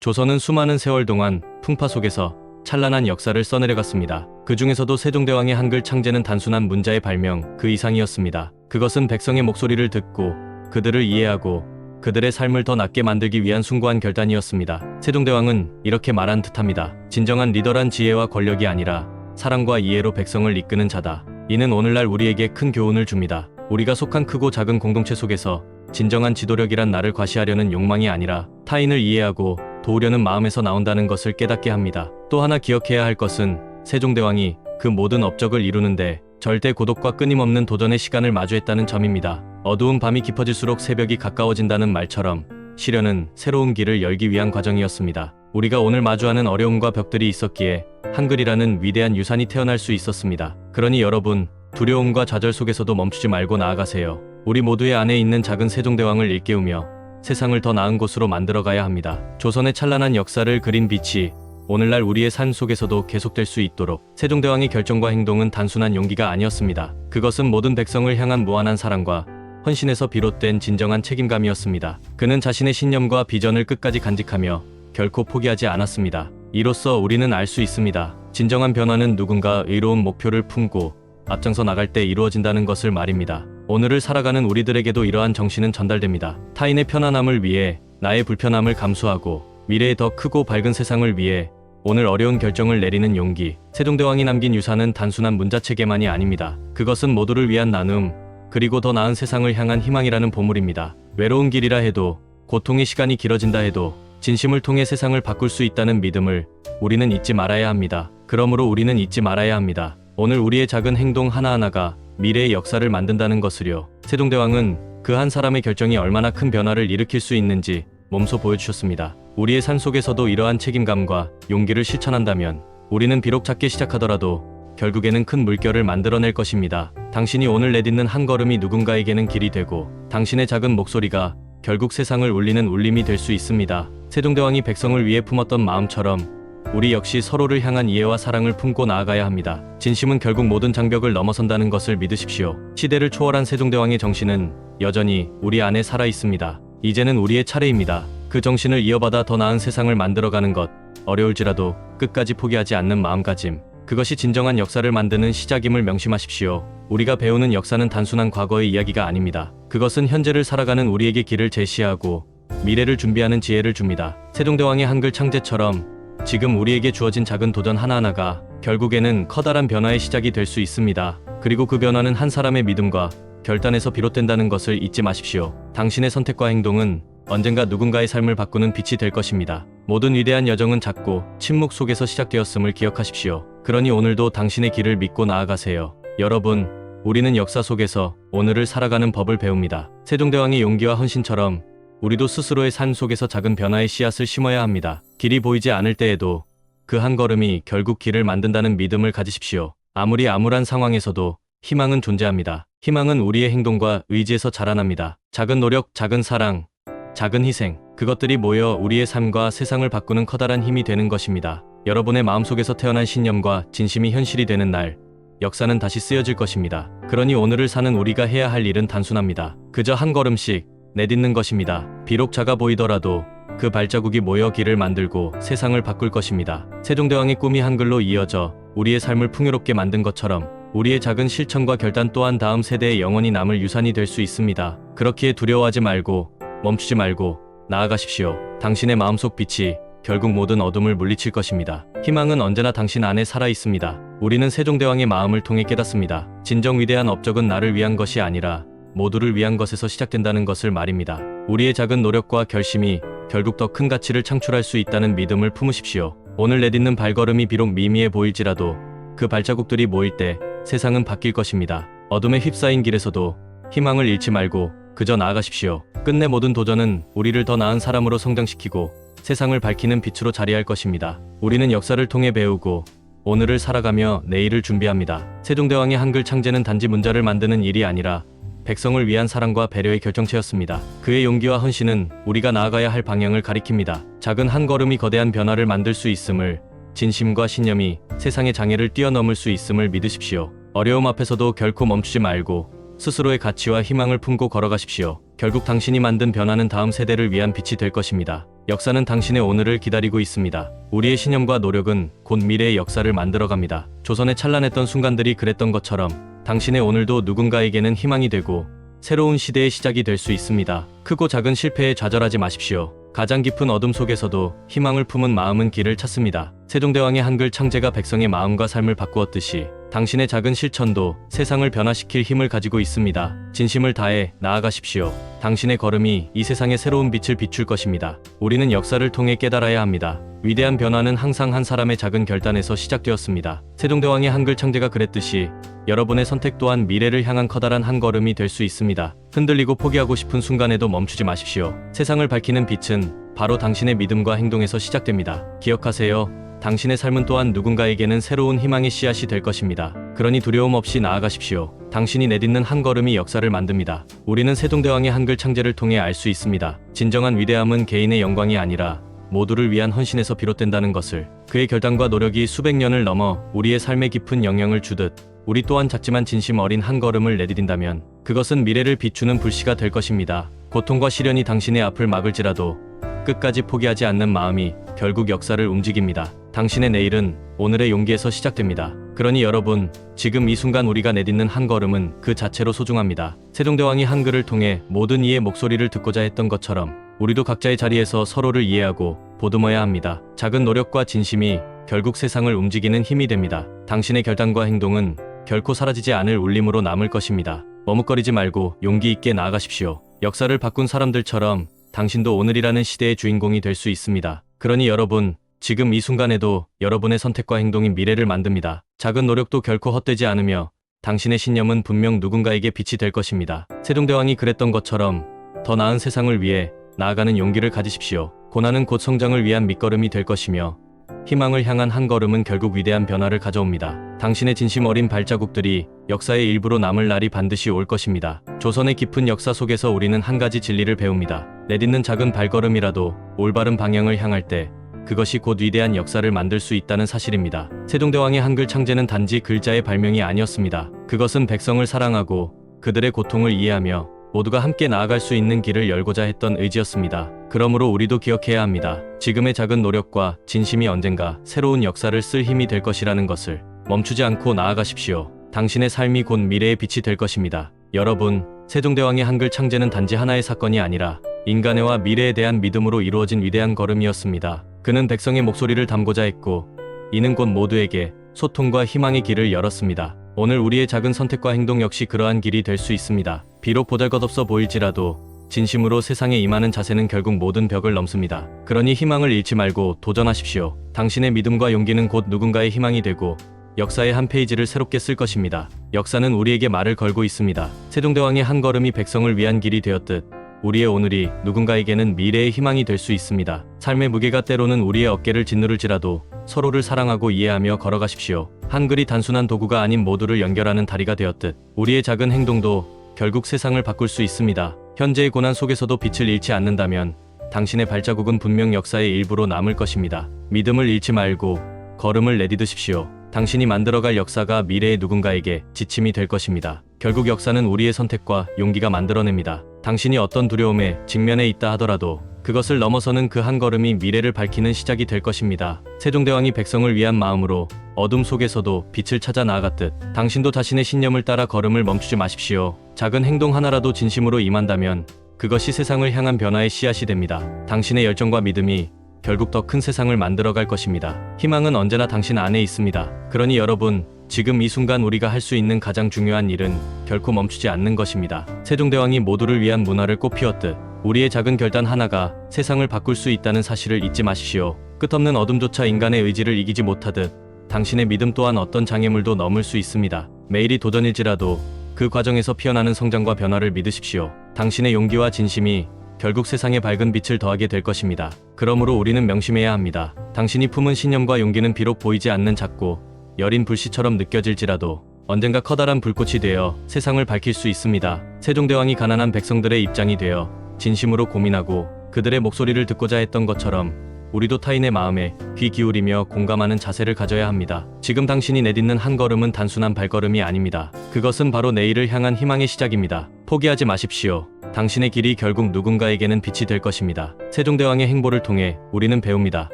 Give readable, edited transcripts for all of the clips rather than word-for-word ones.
조선은 수많은 세월 동안 풍파 속에서 찬란한 역사를 써내려갔습니다. 그 중에서도 세종대왕의 한글 창제는 단순한 문자의 발명 그 이상이었습니다. 그것은 백성의 목소리를 듣고 그들을 이해하고 그들의 삶을 더 낫게 만들기 위한 숭고한 결단이었습니다. 세종대왕은 이렇게 말한 듯합니다. 진정한 리더란 지혜와 권력이 아니라 사랑과 이해로 백성을 이끄는 자다. 이는 오늘날 우리에게 큰 교훈을 줍니다. 우리가 속한 크고 작은 공동체 속에서 진정한 지도력이란 나를 과시하려는 욕망이 아니라 타인을 이해하고 도우려는 마음에서 나온다는 것을 깨닫게 합니다. 또 하나 기억해야 할 것은 세종대왕이 그 모든 업적을 이루는데 절대 고독과 끊임없는 도전의 시간을 마주했다는 점입니다. 어두운 밤이 깊어질수록 새벽이 가까워진다는 말처럼 시련은 새로운 길을 열기 위한 과정이었습니다. 우리가 오늘 마주하는 어려움과 벽들이 있었기에 한글이라는 위대한 유산이 태어날 수 있었습니다. 그러니 여러분, 두려움과 좌절 속에서도 멈추지 말고 나아가세요. 우리 모두의 안에 있는 작은 세종대왕을 일깨우며 세상을 더 나은 곳으로 만들어가야 합니다. 조선의 찬란한 역사를 그린 빛이 오늘날 우리의 삶 속에서도 계속될 수 있도록 세종대왕의 결정과 행동은 단순한 용기가 아니었습니다. 그것은 모든 백성을 향한 무한한 사랑과 헌신에서 비롯된 진정한 책임감이었습니다. 그는 자신의 신념과 비전을 끝까지 간직하며 결코 포기하지 않았습니다. 이로써 우리는 알 수 있습니다. 진정한 변화는 누군가 의로운 목표를 품고 앞장서 나갈 때 이루어진다는 것을 말입니다. 오늘을 살아가는 우리들에게도 이러한 정신은 전달됩니다. 타인의 편안함을 위해 나의 불편함을 감수하고 미래의 더 크고 밝은 세상을 위해 오늘 어려운 결정을 내리는 용기. 세종대왕이 남긴 유산은 단순한 문자체계만이 아닙니다. 그것은 모두를 위한 나눔, 그리고 더 나은 세상을 향한 희망이라는 보물입니다. 외로운 길이라 해도, 고통의 시간이 길어진다 해도 진심을 통해 세상을 바꿀 수 있다는 믿음을 우리는 잊지 말아야 합니다. 그러므로 우리는 잊지 말아야 합니다. 오늘 우리의 작은 행동 하나하나가 미래의 역사를 만든다는 것을요. 세종대왕은 그 한 사람의 결정이 얼마나 큰 변화를 일으킬 수 있는지 몸소 보여주셨습니다. 우리의 삶 속에서도 이러한 책임감과 용기를 실천한다면 우리는 비록 작게 시작하더라도 결국에는 큰 물결을 만들어낼 것입니다. 당신이 오늘 내딛는 한 걸음이 누군가에게는 길이 되고 당신의 작은 목소리가 결국 세상을 울리는 울림이 될 수 있습니다. 세종대왕이 백성을 위해 품었던 마음처럼 우리 역시 서로를 향한 이해와 사랑을 품고 나아가야 합니다. 진심은 결국 모든 장벽을 넘어선다는 것을 믿으십시오. 시대를 초월한 세종대왕의 정신은 여전히 우리 안에 살아 있습니다. 이제는 우리의 차례입니다. 그 정신을 이어받아 더 나은 세상을 만들어가는 것, 어려울지라도 끝까지 포기하지 않는 마음가짐, 그것이 진정한 역사를 만드는 시작임을 명심하십시오. 우리가 배우는 역사는 단순한 과거의 이야기가 아닙니다. 그것은 현재를 살아가는 우리에게 길을 제시하고 미래를 준비하는 지혜를 줍니다. 세종대왕의 한글 창제처럼 지금 우리에게 주어진 작은 도전 하나하나가 결국에는 커다란 변화의 시작이 될 수 있습니다. 그리고 그 변화는 한 사람의 믿음과 결단에서 비롯된다는 것을 잊지 마십시오. 당신의 선택과 행동은 언젠가 누군가의 삶을 바꾸는 빛이 될 것입니다. 모든 위대한 여정은 작고 침묵 속에서 시작되었음을 기억하십시오. 그러니 오늘도 당신의 길을 믿고 나아가세요. 여러분, 우리는 역사 속에서 오늘을 살아가는 법을 배웁니다. 세종대왕의 용기와 헌신처럼 우리도 스스로의 삶 속에서 작은 변화의 씨앗을 심어야 합니다. 길이 보이지 않을 때에도 그 한 걸음이 결국 길을 만든다는 믿음을 가지십시오. 아무리 암울한 상황에서도 희망은 존재합니다. 희망은 우리의 행동과 의지에서 자라납니다. 작은 노력, 작은 사랑, 작은 희생, 그것들이 모여 우리의 삶과 세상을 바꾸는 커다란 힘이 되는 것입니다. 여러분의 마음속에서 태어난 신념과 진심이 현실이 되는 날, 역사는 다시 쓰여질 것입니다. 그러니 오늘을 사는 우리가 해야 할 일은 단순합니다. 그저 한 걸음씩 내딛는 것입니다. 비록 작아 보이더라도 그 발자국이 모여 길을 만들고 세상을 바꿀 것입니다. 세종대왕의 꿈이 한글로 이어져 우리의 삶을 풍요롭게 만든 것처럼 우리의 작은 실천과 결단 또한 다음 세대에 영원히 남을 유산이 될 수 있습니다. 그렇기에 두려워하지 말고 멈추지 말고 나아가십시오. 당신의 마음속 빛이 결국 모든 어둠을 물리칠 것입니다. 희망은 언제나 당신 안에 살아 있습니다. 우리는 세종대왕의 마음을 통해 깨닫습니다. 진정 위대한 업적은 나를 위한 것이 아니라 모두를 위한 것에서 시작된다는 것을 말입니다. 우리의 작은 노력과 결심이 결국 더 큰 가치를 창출할 수 있다는 믿음을 품으십시오. 오늘 내딛는 발걸음이 비록 미미해 보일지라도 그 발자국들이 모일 때 세상은 바뀔 것입니다. 어둠에 휩싸인 길에서도 희망을 잃지 말고 그저 나아가십시오. 끝내 모든 도전은 우리를 더 나은 사람으로 성장시키고 세상을 밝히는 빛으로 자리할 것입니다. 우리는 역사를 통해 배우고 오늘을 살아가며 내일을 준비합니다. 세종대왕의 한글 창제는 단지 문자를 만드는 일이 아니라 백성을 위한 사랑과 배려의 결정체였습니다. 그의 용기와 헌신은 우리가 나아가야 할 방향을 가리킵니다. 작은 한 걸음이 거대한 변화를 만들 수 있음을, 진심과 신념이 세상의 장애를 뛰어넘을 수 있음을 믿으십시오. 어려움 앞에서도 결코 멈추지 말고 스스로의 가치와 희망을 품고 걸어가십시오. 결국 당신이 만든 변화는 다음 세대를 위한 빛이 될 것입니다. 역사는 당신의 오늘을 기다리고 있습니다. 우리의 신념과 노력은 곧 미래의 역사를 만들어갑니다. 조선의 찬란했던 순간들이 그랬던 것처럼 당신의 오늘도 누군가에게는 희망이 되고 새로운 시대의 시작이 될 수 있습니다. 크고 작은 실패에 좌절하지 마십시오. 가장 깊은 어둠 속에서도 희망을 품은 마음은 길을 찾습니다. 세종대왕의 한글 창제가 백성의 마음과 삶을 바꾸었듯이 당신의 작은 실천도 세상을 변화시킬 힘을 가지고 있습니다. 진심을 다해 나아가십시오. 당신의 걸음이 이 세상에 새로운 빛을 비출 것입니다. 우리는 역사를 통해 깨달아야 합니다. 위대한 변화는 항상 한 사람의 작은 결단에서 시작되었습니다. 세종대왕의 한글 창제가 그랬듯이 여러분의 선택 또한 미래를 향한 커다란 한 걸음이 될 수 있습니다. 흔들리고 포기하고 싶은 순간에도 멈추지 마십시오. 세상을 밝히는 빛은 바로 당신의 믿음과 행동에서 시작됩니다. 기억하세요. 당신의 삶은 또한 누군가에게는 새로운 희망의 씨앗이 될 것입니다. 그러니 두려움 없이 나아가십시오. 당신이 내딛는 한 걸음이 역사를 만듭니다. 우리는 세종대왕의 한글 창제를 통해 알 수 있습니다. 진정한 위대함은 개인의 영광이 아니라 모두를 위한 헌신에서 비롯된다는 것을. 그의 결단과 노력이 수백 년을 넘어 우리의 삶에 깊은 영향을 주듯 우리 또한 작지만 진심 어린 한 걸음을 내디딘다면 그것은 미래를 비추는 불씨가 될 것입니다. 고통과 시련이 당신의 앞을 막을지라도 끝까지 포기하지 않는 마음이 결국 역사를 움직입니다. 당신의 내일은 오늘의 용기에서 시작됩니다. 그러니 여러분, 지금 이 순간 우리가 내딛는 한 걸음은 그 자체로 소중합니다. 세종대왕이 한글을 통해 모든 이의 목소리를 듣고자 했던 것처럼 우리도 각자의 자리에서 서로를 이해하고 보듬어야 합니다. 작은 노력과 진심이 결국 세상을 움직이는 힘이 됩니다. 당신의 결단과 행동은 결코 사라지지 않을 울림으로 남을 것입니다. 머뭇거리지 말고 용기 있게 나아가십시오. 역사를 바꾼 사람들처럼 당신도 오늘이라는 시대의 주인공이 될 수 있습니다. 그러니 여러분, 지금 이 순간에도 여러분의 선택과 행동이 미래를 만듭니다. 작은 노력도 결코 헛되지 않으며 당신의 신념은 분명 누군가에게 빛이 될 것입니다. 세종대왕이 그랬던 것처럼 더 나은 세상을 위해 나아가는 용기를 가지십시오. 고난은 곧 성장을 위한 밑거름이 될 것이며 희망을 향한 한 걸음은 결국 위대한 변화를 가져옵니다. 당신의 진심 어린 발자국들이 역사의 일부로 남을 날이 반드시 올 것입니다. 조선의 깊은 역사 속에서 우리는 한 가지 진리를 배웁니다. 내딛는 작은 발걸음이라도 올바른 방향을 향할 때 그것이 곧 위대한 역사를 만들 수 있다는 사실입니다. 세종대왕의 한글 창제는 단지 글자의 발명이 아니었습니다. 그것은 백성을 사랑하고 그들의 고통을 이해하며 모두가 함께 나아갈 수 있는 길을 열고자 했던 의지였습니다. 그러므로 우리도 기억해야 합니다. 지금의 작은 노력과 진심이 언젠가 새로운 역사를 쓸 힘이 될 것이라는 것을. 멈추지 않고 나아가십시오. 당신의 삶이 곧 미래의 빛이 될 것입니다. 여러분, 세종대왕의 한글 창제는 단지 하나의 사건이 아니라 인간애와 미래에 대한 믿음으로 이루어진 위대한 걸음이었습니다. 그는 백성의 목소리를 담고자 했고 이는 곧 모두에게 소통과 희망의 길을 열었습니다. 오늘 우리의 작은 선택과 행동 역시 그러한 길이 될 수 있습니다. 비록 보잘것없어 보일지라도 진심으로 세상에 임하는 자세는 결국 모든 벽을 넘습니다. 그러니 희망을 잃지 말고 도전하십시오. 당신의 믿음과 용기는 곧 누군가의 희망이 되고 역사의 한 페이지를 새롭게 쓸 것입니다. 역사는 우리에게 말을 걸고 있습니다. 세종대왕의 한 걸음이 백성을 위한 길이 되었듯 우리의 오늘이 누군가에게는 미래의 희망이 될 수 있습니다. 삶의 무게가 때로는 우리의 어깨를 짓누를지라도 서로를 사랑하고 이해하며 걸어가십시오. 한글이 단순한 도구가 아닌 모두를 연결하는 다리가 되었듯 우리의 작은 행동도 결국 세상을 바꿀 수 있습니다. 현재의 고난 속에서도 빛을 잃지 않는다면 당신의 발자국은 분명 역사의 일부로 남을 것입니다. 믿음을 잃지 말고 걸음을 내디드십시오. 당신이 만들어갈 역사가 미래의 누군가에게 지침이 될 것입니다. 결국 역사는 우리의 선택과 용기가 만들어냅니다. 당신이 어떤 두려움에 직면해 있다 하더라도 그것을 넘어서는 그 한 걸음이 미래를 밝히는 시작이 될 것입니다. 세종대왕이 백성을 위한 마음으로 어둠 속에서도 빛을 찾아 나아갔듯 당신도 자신의 신념을 따라 걸음을 멈추지 마십시오. 작은 행동 하나라도 진심으로 임한다면 그것이 세상을 향한 변화의 씨앗이 됩니다. 당신의 열정과 믿음이 결국 더 큰 세상을 만들어갈 것입니다. 희망은 언제나 당신 안에 있습니다. 그러니 여러분, 지금 이 순간 우리가 할 수 있는 가장 중요한 일은 결코 멈추지 않는 것입니다. 세종대왕이 모두를 위한 문화를 꽃피웠듯 우리의 작은 결단 하나가 세상을 바꿀 수 있다는 사실을 잊지 마십시오. 끝없는 어둠조차 인간의 의지를 이기지 못하듯 당신의 믿음 또한 어떤 장애물도 넘을 수 있습니다. 매일이 도전일지라도 그 과정에서 피어나는 성장과 변화를 믿으십시오. 당신의 용기와 진심이 결국 세상에 밝은 빛을 더하게 될 것입니다. 그러므로 우리는 명심해야 합니다. 당신이 품은 신념과 용기는 비록 보이지 않는 작고 여린 불씨처럼 느껴질지라도 언젠가 커다란 불꽃이 되어 세상을 밝힐 수 있습니다. 세종대왕이 가난한 백성들의 입장이 되어 진심으로 고민하고 그들의 목소리를 듣고자 했던 것처럼 우리도 타인의 마음에 귀 기울이며 공감하는 자세를 가져야 합니다. 지금 당신이 내딛는 한 걸음은 단순한 발걸음이 아닙니다. 그것은 바로 내일을 향한 희망의 시작입니다. 포기하지 마십시오. 당신의 길이 결국 누군가에게는 빛이 될 것입니다. 세종대왕의 행보를 통해 우리는 배웁니다.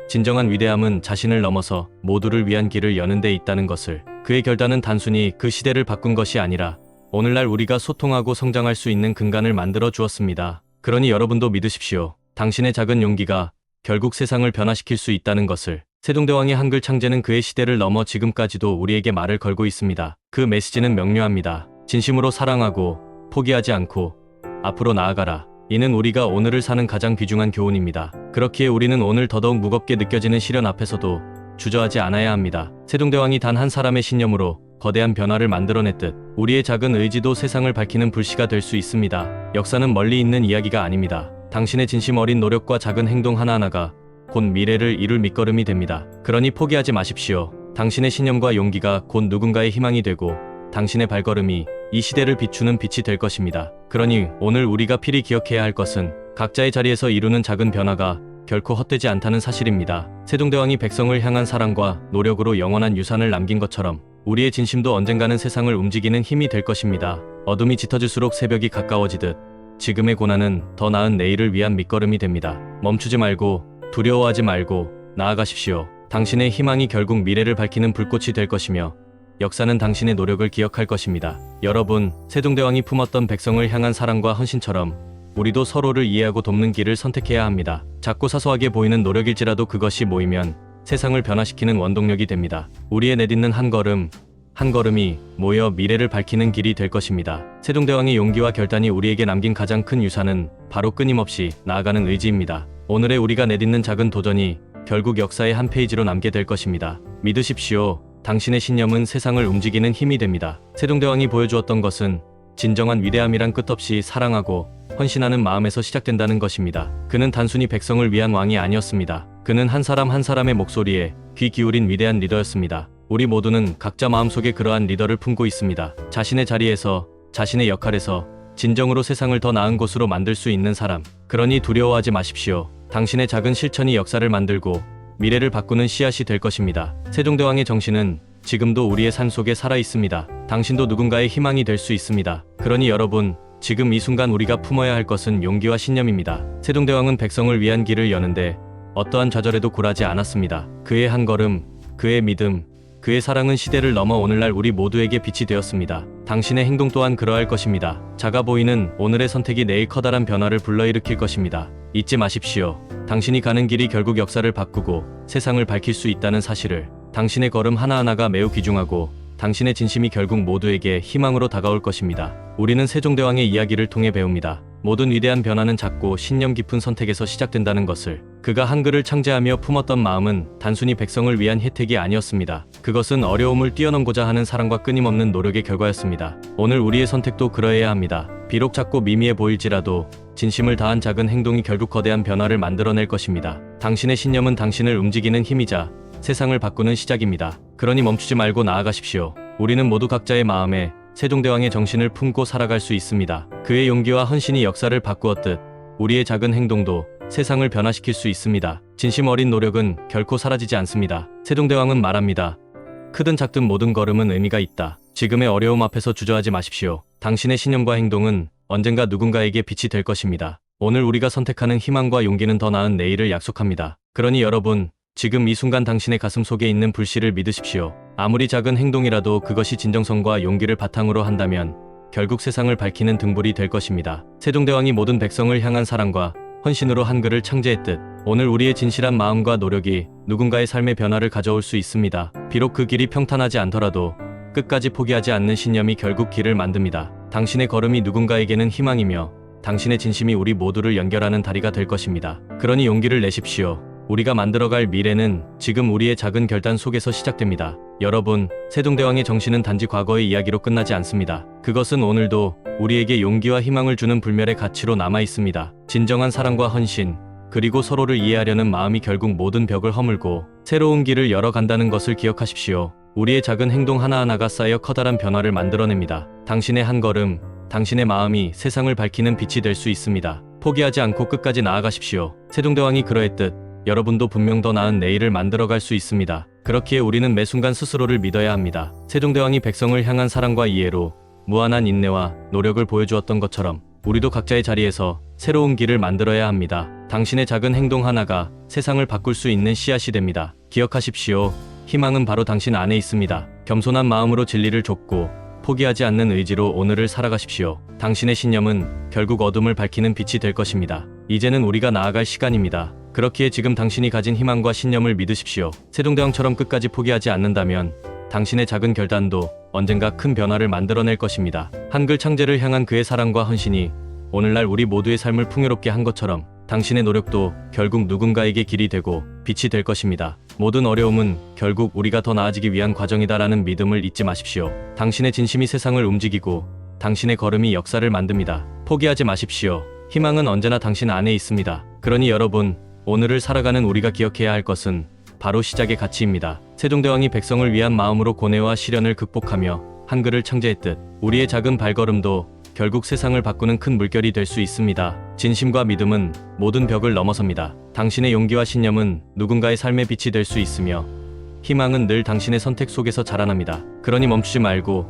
진정한 위대함은 자신을 넘어서 모두를 위한 길을 여는 데 있다는 것을. 그의 결단은 단순히 그 시대를 바꾼 것이 아니라 오늘날 우리가 소통하고 성장할 수 있는 근간을 만들어 주었습니다. 그러니 여러분도 믿으십시오. 당신의 작은 용기가 결국 세상을 변화시킬 수 있다는 것을. 세종대왕의 한글 창제는 그의 시대를 넘어 지금까지도 우리에게 말을 걸고 있습니다. 그 메시지는 명료합니다. 진심으로 사랑하고 포기하지 않고 앞으로 나아가라. 이는 우리가 오늘을 사는 가장 귀중한 교훈입니다. 그렇기에 우리는 오늘 더더욱 무겁게 느껴지는 시련 앞에서도 주저하지 않아야 합니다. 세종대왕이 단 한 사람의 신념으로 거대한 변화를 만들어냈듯 우리의 작은 의지도 세상을 밝히는 불씨가 될 수 있습니다. 역사는 멀리 있는 이야기가 아닙니다. 당신의 진심 어린 노력과 작은 행동 하나하나가 곧 미래를 이룰 밑거름이 됩니다. 그러니 포기하지 마십시오. 당신의 신념과 용기가 곧 누군가의 희망이 되고 당신의 발걸음이 이 시대를 비추는 빛이 될 것입니다. 그러니 오늘 우리가 필히 기억해야 할 것은 각자의 자리에서 이루는 작은 변화가 결코 헛되지 않다는 사실입니다. 세종대왕이 백성을 향한 사랑과 노력으로 영원한 유산을 남긴 것처럼 우리의 진심도 언젠가는 세상을 움직이는 힘이 될 것입니다. 어둠이 짙어질수록 새벽이 가까워지듯 지금의 고난은 더 나은 내일을 위한 밑거름이 됩니다. 멈추지 말고 두려워하지 말고 나아가십시오. 당신의 희망이 결국 미래를 밝히는 불꽃이 될 것이며 역사는 당신의 노력을 기억할 것입니다. 여러분, 세종대왕이 품었던 백성을 향한 사랑과 헌신처럼 우리도 서로를 이해하고 돕는 길을 선택해야 합니다. 작고 사소하게 보이는 노력일지라도 그것이 모이면 세상을 변화시키는 원동력이 됩니다. 우리의 내딛는 한 걸음, 한 걸음이 모여 미래를 밝히는 길이 될 것입니다. 세종대왕의 용기와 결단이 우리에게 남긴 가장 큰 유산은 바로 끊임없이 나아가는 의지입니다. 오늘의 우리가 내딛는 작은 도전이 결국 역사의 한 페이지로 남게 될 것입니다. 믿으십시오. 당신의 신념은 세상을 움직이는 힘이 됩니다. 세종대왕이 보여주었던 것은 진정한 위대함이란 끝없이 사랑하고 헌신하는 마음에서 시작된다는 것입니다. 그는 단순히 백성을 위한 왕이 아니었습니다. 그는 한 사람 한 사람의 목소리에 귀 기울인 위대한 리더였습니다. 우리 모두는 각자 마음속에 그러한 리더를 품고 있습니다. 자신의 자리에서, 자신의 역할에서 진정으로 세상을 더 나은 곳으로 만들 수 있는 사람. 그러니 두려워하지 마십시오. 당신의 작은 실천이 역사를 만들고 미래를 바꾸는 씨앗이 될 것입니다. 세종대왕의 정신은 지금도 우리의 삶 속에 살아 있습니다. 당신도 누군가의 희망이 될 수 있습니다. 그러니 여러분, 지금 이 순간 우리가 품어야 할 것은 용기와 신념입니다. 세종대왕은 백성을 위한 길을 여는데 어떠한 좌절에도 굴하지 않았습니다. 그의 한 걸음, 그의 믿음, 그의 사랑은 시대를 넘어 오늘날 우리 모두에게 빛이 되었습니다. 당신의 행동 또한 그러할 것입니다. 작아 보이는 오늘의 선택이 내일 커다란 변화를 불러일으킬 것입니다. 잊지 마십시오. 당신이 가는 길이 결국 역사를 바꾸고 세상을 밝힐 수 있다는 사실을. 당신의 걸음 하나하나가 매우 귀중하고 당신의 진심이 결국 모두에게 희망으로 다가올 것입니다. 우리는 세종대왕의 이야기를 통해 배웁니다. 모든 위대한 변화는 작고 신념 깊은 선택에서 시작된다는 것을. 그가 한글을 창제하며 품었던 마음은 단순히 백성을 위한 혜택이 아니었습니다. 그것은 어려움을 뛰어넘고자 하는 사랑과 끊임없는 노력의 결과였습니다. 오늘 우리의 선택도 그러해야 합니다. 비록 작고 미미해 보일지라도 진심을 다한 작은 행동이 결국 거대한 변화를 만들어낼 것입니다. 당신의 신념은 당신을 움직이는 힘이자 세상을 바꾸는 시작입니다. 그러니 멈추지 말고 나아가십시오. 우리는 모두 각자의 마음에 세종대왕의 정신을 품고 살아갈 수 있습니다. 그의 용기와 헌신이 역사를 바꾸었듯 우리의 작은 행동도 세상을 변화시킬 수 있습니다. 진심 어린 노력은 결코 사라지지 않습니다. 세종대왕은 말합니다. 크든 작든 모든 걸음은 의미가 있다. 지금의 어려움 앞에서 주저하지 마십시오. 당신의 신념과 행동은 언젠가 누군가에게 빛이 될 것입니다. 오늘 우리가 선택하는 희망과 용기는 더 나은 내일을 약속합니다. 그러니 여러분, 지금 이 순간 당신의 가슴 속에 있는 불씨를 믿으십시오. 아무리 작은 행동이라도 그것이 진정성과 용기를 바탕으로 한다면 결국 세상을 밝히는 등불이 될 것입니다. 세종대왕이 모든 백성을 향한 사랑과 헌신으로 한글을 창제했듯 오늘 우리의 진실한 마음과 노력이 누군가의 삶의 변화를 가져올 수 있습니다. 비록 그 길이 평탄하지 않더라도 끝까지 포기하지 않는 신념이 결국 길을 만듭니다. 당신의 걸음이 누군가에게는 희망이며 당신의 진심이 우리 모두를 연결하는 다리가 될 것입니다. 그러니 용기를 내십시오. 우리가 만들어갈 미래는 지금 우리의 작은 결단 속에서 시작됩니다. 여러분, 세종대왕의 정신은 단지 과거의 이야기로 끝나지 않습니다. 그것은 오늘도 우리에게 용기와 희망을 주는 불멸의 가치로 남아 있습니다. 진정한 사랑과 헌신, 그리고 서로를 이해하려는 마음이 결국 모든 벽을 허물고 새로운 길을 열어간다는 것을 기억하십시오. 우리의 작은 행동 하나하나가 쌓여 커다란 변화를 만들어냅니다. 당신의 한 걸음, 당신의 마음이 세상을 밝히는 빛이 될 수 있습니다. 포기하지 않고 끝까지 나아가십시오. 세종대왕이 그러했듯 여러분도 분명 더 나은 내일을 만들어갈 수 있습니다. 그렇기에 우리는 매 순간 스스로를 믿어야 합니다. 세종대왕이 백성을 향한 사랑과 이해로 무한한 인내와 노력을 보여주었던 것처럼 우리도 각자의 자리에서 새로운 길을 만들어야 합니다. 당신의 작은 행동 하나가 세상을 바꿀 수 있는 씨앗이 됩니다. 기억하십시오. 희망은 바로 당신 안에 있습니다. 겸손한 마음으로 진리를 좇고 포기하지 않는 의지로 오늘을 살아가십시오. 당신의 신념은 결국 어둠을 밝히는 빛이 될 것입니다. 이제는 우리가 나아갈 시간입니다. 그렇기에 지금 당신이 가진 희망과 신념을 믿으십시오. 세종대왕처럼 끝까지 포기하지 않는다면 당신의 작은 결단도 언젠가 큰 변화를 만들어낼 것입니다. 한글 창제를 향한 그의 사랑과 헌신이 오늘날 우리 모두의 삶을 풍요롭게 한 것처럼 당신의 노력도 결국 누군가에게 길이 되고 빛이 될 것입니다. 모든 어려움은 결국 우리가 더 나아지기 위한 과정이다라는 믿음을 잊지 마십시오. 당신의 진심이 세상을 움직이고 당신의 걸음이 역사를 만듭니다. 포기하지 마십시오. 희망은 언제나 당신 안에 있습니다. 그러니 여러분, 오늘을 살아가는 우리가 기억해야 할 것은 바로 시작의 가치입니다. 세종대왕이 백성을 위한 마음으로 고뇌와 시련을 극복하며 한글을 창제했듯 우리의 작은 발걸음도 결국 세상을 바꾸는 큰 물결이 될 수 있습니다. 진심과 믿음은 모든 벽을 넘어섭니다. 당신의 용기와 신념은 누군가의 삶의 빛이 될 수 있으며 희망은 늘 당신의 선택 속에서 자라납니다. 그러니 멈추지 말고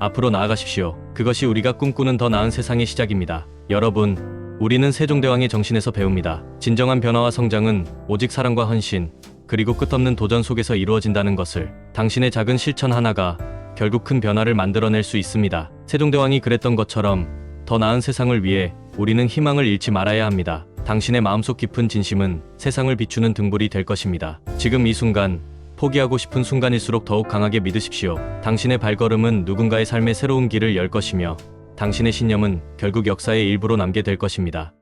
앞으로 나아가십시오. 그것이 우리가 꿈꾸는 더 나은 세상의 시작입니다. 여러분, 우리는 세종대왕의 정신에서 배웁니다. 진정한 변화와 성장은 오직 사랑과 헌신, 그리고 끝없는 도전 속에서 이루어진다는 것을. 당신의 작은 실천 하나가 결국 큰 변화를 만들어낼 수 있습니다. 세종대왕이 그랬던 것처럼 더 나은 세상을 위해 우리는 희망을 잃지 말아야 합니다. 당신의 마음속 깊은 진심은 세상을 비추는 등불이 될 것입니다. 지금 이 순간, 포기하고 싶은 순간일수록 더욱 강하게 믿으십시오. 당신의 발걸음은 누군가의 삶의 새로운 길을 열 것이며 당신의 신념은 결국 역사의 일부로 남게 될 것입니다.